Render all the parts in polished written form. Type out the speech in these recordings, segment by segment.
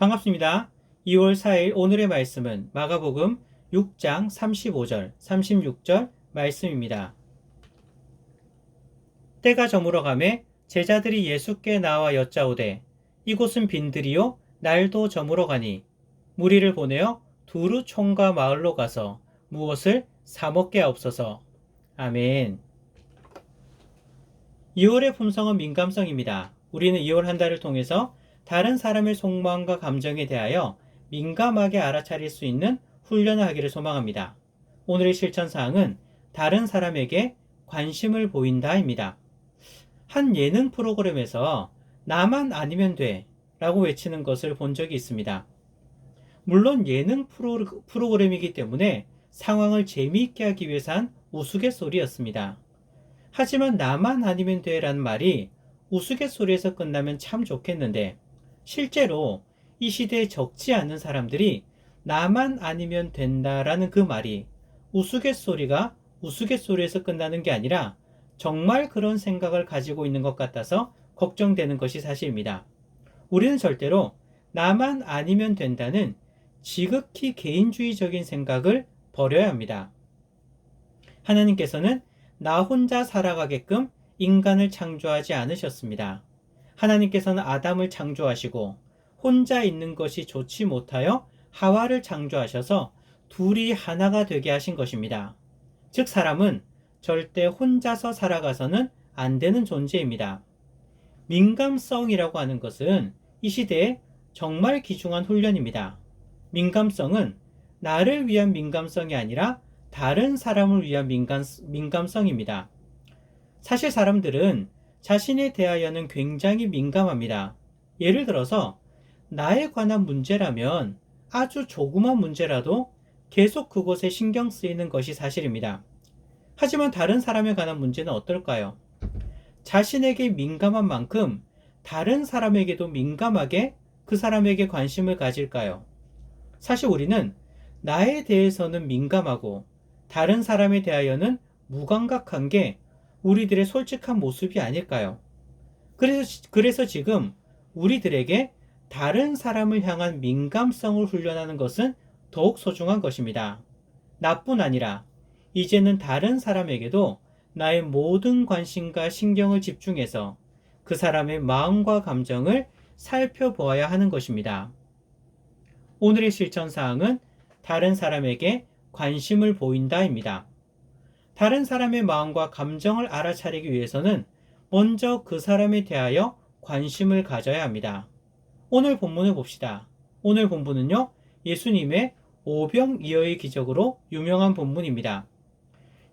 반갑습니다. 2월 4일 오늘의 말씀은 마가복음 6장 35절, 36절 말씀입니다. 때가 저물어 가매 제자들이 예수께 나와 여짜오되 이곳은 빈들이요 날도 저물어 가니 무리를 보내어 두루 총과 마을로 가서 무엇을 사 먹게 하옵소서. 아멘. 2월의 품성은 민감성입니다. 우리는 2월 한 달을 통해서 다른 사람의 속마음과 감정에 대하여 민감하게 알아차릴 수 있는 훈련을 하기를 소망합니다. 오늘의 실천사항은 다른 사람에게 관심을 보인다입니다. 한 예능 프로그램에서 나만 아니면 돼 라고 외치는 것을 본 적이 있습니다. 물론 예능 프로그램이기 때문에 상황을 재미있게 하기 위해서 한 우스갯소리였습니다. 하지만 나만 아니면 돼 라는 말이 우스갯소리에서 끝나면 참 좋겠는데 실제로 이 시대에 적지 않은 사람들이 나만 아니면 된다라는 그 말이 우스갯소리가 우스갯소리에서 끝나는 게 아니라 정말 그런 생각을 가지고 있는 것 같아서 걱정되는 것이 사실입니다. 우리는 절대로 나만 아니면 된다는 지극히 개인주의적인 생각을 버려야 합니다. 하나님께서는 나 혼자 살아가게끔 인간을 창조하지 않으셨습니다. 하나님께서는 아담을 창조하시고 혼자 있는 것이 좋지 못하여 하와를 창조하셔서 둘이 하나가 되게 하신 것입니다. 즉 사람은 절대 혼자서 살아가서는 안 되는 존재입니다. 민감성이라고 하는 것은 이 시대에 정말 귀중한 훈련입니다. 민감성은 나를 위한 민감성이 아니라 다른 사람을 위한 민감성입니다. 사실 사람들은 자신에 대하여는 굉장히 민감합니다. 예를 들어서 나에 관한 문제라면 아주 조그만 문제라도 계속 그것에 신경 쓰이는 것이 사실입니다. 하지만 다른 사람에 관한 문제는 어떨까요? 자신에게 민감한 만큼 다른 사람에게도 민감하게 그 사람에게 관심을 가질까요? 사실 우리는 나에 대해서는 민감하고 다른 사람에 대하여는 무감각한 게 우리들의 솔직한 모습이 아닐까요? 그래서 지금 우리들에게 다른 사람을 향한 민감성을 훈련하는 것은 더욱 소중한 것입니다. 나뿐 아니라 이제는 다른 사람에게도 나의 모든 관심과 신경을 집중해서 그 사람의 마음과 감정을 살펴보아야 하는 것입니다. 오늘의 실천사항은 다른 사람에게 관심을 보인다입니다. 다른 사람의 마음과 감정을 알아차리기 위해서는 먼저 그 사람에 대하여 관심을 가져야 합니다. 오늘 본문을 봅시다. 오늘 본문은요, 예수님의 오병이어의 기적으로 유명한 본문입니다.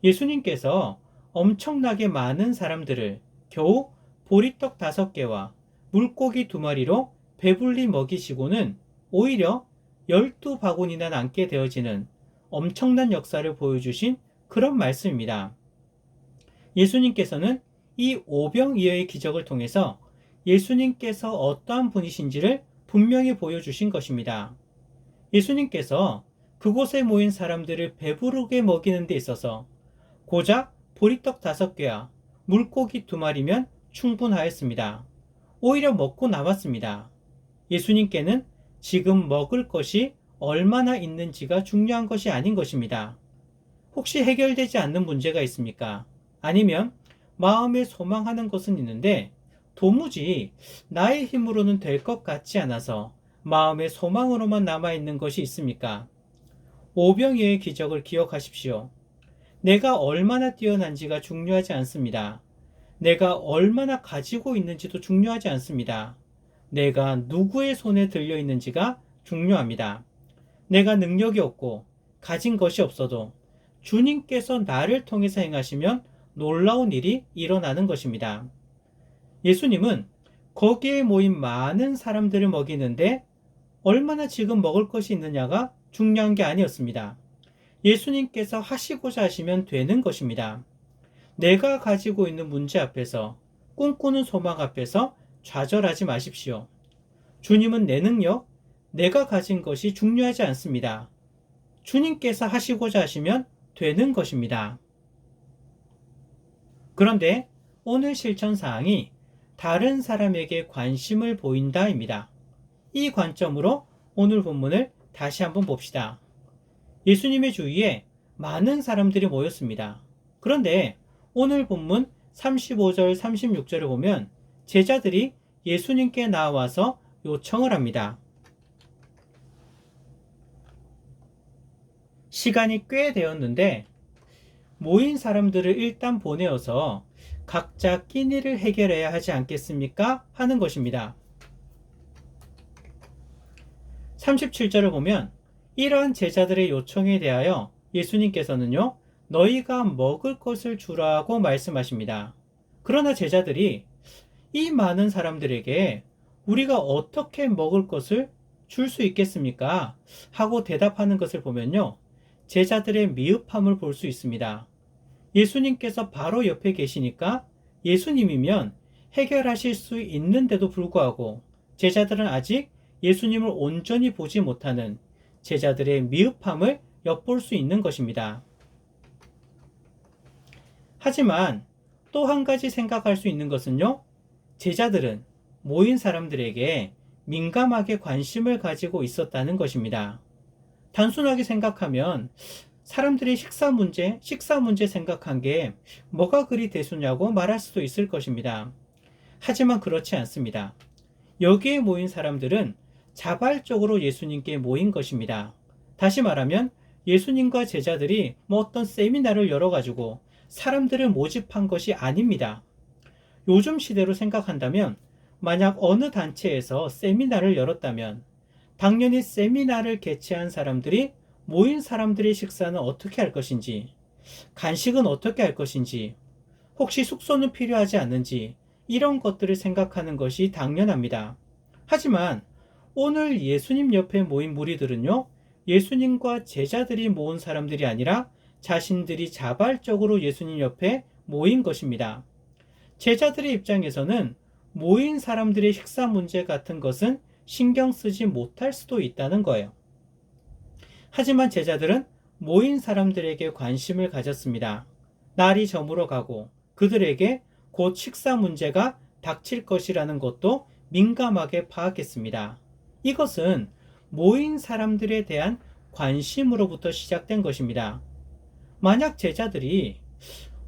예수님께서 엄청나게 많은 사람들을 겨우 보리떡 5개와 물고기 2마리로 배불리 먹이시고는 오히려 12바구니나 남게 되어지는 엄청난 역사를 보여주신 그런 말씀입니다. 예수님께서는 이 오병이어의 기적을 통해서 예수님께서 어떠한 분이신지를 분명히 보여주신 것입니다. 예수님께서 그곳에 모인 사람들을 배부르게 먹이는 데 있어서 고작 보리떡 5개와 물고기 2마리면 충분하였습니다. 오히려 먹고 남았습니다. 예수님께는 지금 먹을 것이 얼마나 있는지가 중요한 것이 아닌 것입니다. 혹시 해결되지 않는 문제가 있습니까? 아니면 마음에 소망하는 것은 있는데 도무지 나의 힘으로는 될 것 같지 않아서 마음의 소망으로만 남아있는 것이 있습니까? 오병이어의 기적을 기억하십시오. 내가 얼마나 뛰어난지가 중요하지 않습니다. 내가 얼마나 가지고 있는지도 중요하지 않습니다. 내가 누구의 손에 들려 있는지가 중요합니다. 내가 능력이 없고 가진 것이 없어도 주님께서 나를 통해서 행하시면 놀라운 일이 일어나는 것입니다. 예수님은 거기에 모인 많은 사람들을 먹이는데 얼마나 지금 먹을 것이 있느냐가 중요한 게 아니었습니다. 예수님께서 하시고자 하시면 되는 것입니다. 내가 가지고 있는 문제 앞에서, 꿈꾸는 소망 앞에서 좌절하지 마십시오. 주님은 내 능력, 내가 가진 것이 중요하지 않습니다. 주님께서 하시고자 하시면 되는 것입니다. 그런데 오늘 실천사항이 다른 사람에게 관심을 보인다입니다. 이 관점으로 오늘 본문을 다시 한번 봅시다. 예수님의 주위에 많은 사람들이 모였습니다. 그런데 오늘 본문 35절, 36절을 보면 제자들이 예수님께 나와서 요청을 합니다. 시간이 꽤 되었는데 모인 사람들을 일단 보내어서 각자 끼니를 해결해야 하지 않겠습니까? 하는 것입니다. 37절을 보면 이러한 제자들의 요청에 대하여 예수님께서는요, 너희가 먹을 것을 주라고 말씀하십니다. 그러나 제자들이 이 많은 사람들에게 우리가 어떻게 먹을 것을 줄 수 있겠습니까? 하고 대답하는 것을 보면요, 제자들의 미흡함을 볼 수 있습니다. 예수님께서 바로 옆에 계시니까 예수님이면 해결하실 수 있는데도 불구하고 제자들은 아직 예수님을 온전히 보지 못하는 제자들의 미흡함을 엿볼 수 있는 것입니다. 하지만 또 한 가지 생각할 수 있는 것은요, 제자들은 모인 사람들에게 민감하게 관심을 가지고 있었다는 것입니다. 단순하게 생각하면 사람들이 식사 문제 생각한 게 뭐가 그리 대수냐고 말할 수도 있을 것입니다. 하지만 그렇지 않습니다. 여기에 모인 사람들은 자발적으로 예수님께 모인 것입니다. 다시 말하면 예수님과 제자들이 어떤 세미나를 열어가지고 사람들을 모집한 것이 아닙니다. 요즘 시대로 생각한다면 만약 어느 단체에서 세미나를 열었다면 당연히 세미나를 개최한 사람들이 모인 사람들의 식사는 어떻게 할 것인지, 간식은 어떻게 할 것인지, 혹시 숙소는 필요하지 않는지 이런 것들을 생각하는 것이 당연합니다. 하지만 오늘 예수님 옆에 모인 무리들은요, 예수님과 제자들이 모은 사람들이 아니라 자신들이 자발적으로 예수님 옆에 모인 것입니다. 제자들의 입장에서는 모인 사람들의 식사 문제 같은 것은 신경 쓰지 못할 수도 있다는 거예요. 하지만 제자들은 모인 사람들에게 관심을 가졌습니다. 날이 저물어 가고 그들에게 곧 식사 문제가 닥칠 것이라는 것도 민감하게 파악했습니다. 이것은 모인 사람들에 대한 관심으로부터 시작된 것입니다. 만약 제자들이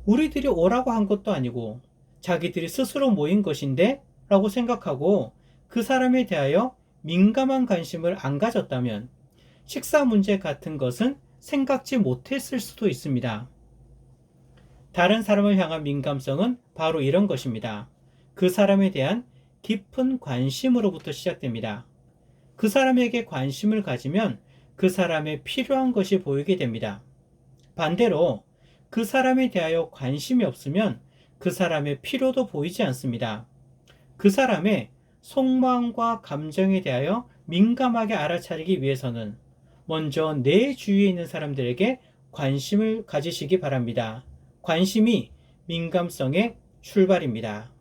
우리들이 오라고 한 것도 아니고 자기들이 스스로 모인 것인데 라고 생각하고 그 사람에 대하여 민감한 관심을 안 가졌다면 식사 문제 같은 것은 생각지 못했을 수도 있습니다. 다른 사람을 향한 민감성은 바로 이런 것입니다. 그 사람에 대한 깊은 관심으로부터 시작됩니다. 그 사람에게 관심을 가지면 그 사람의 필요한 것이 보이게 됩니다. 반대로 그 사람에 대하여 관심이 없으면 그 사람의 필요도 보이지 않습니다. 그 사람의 속마음과 감정에 대하여 민감하게 알아차리기 위해서는 먼저 내 주위에 있는 사람들에게 관심을 가지시기 바랍니다. 관심이 민감성의 출발입니다.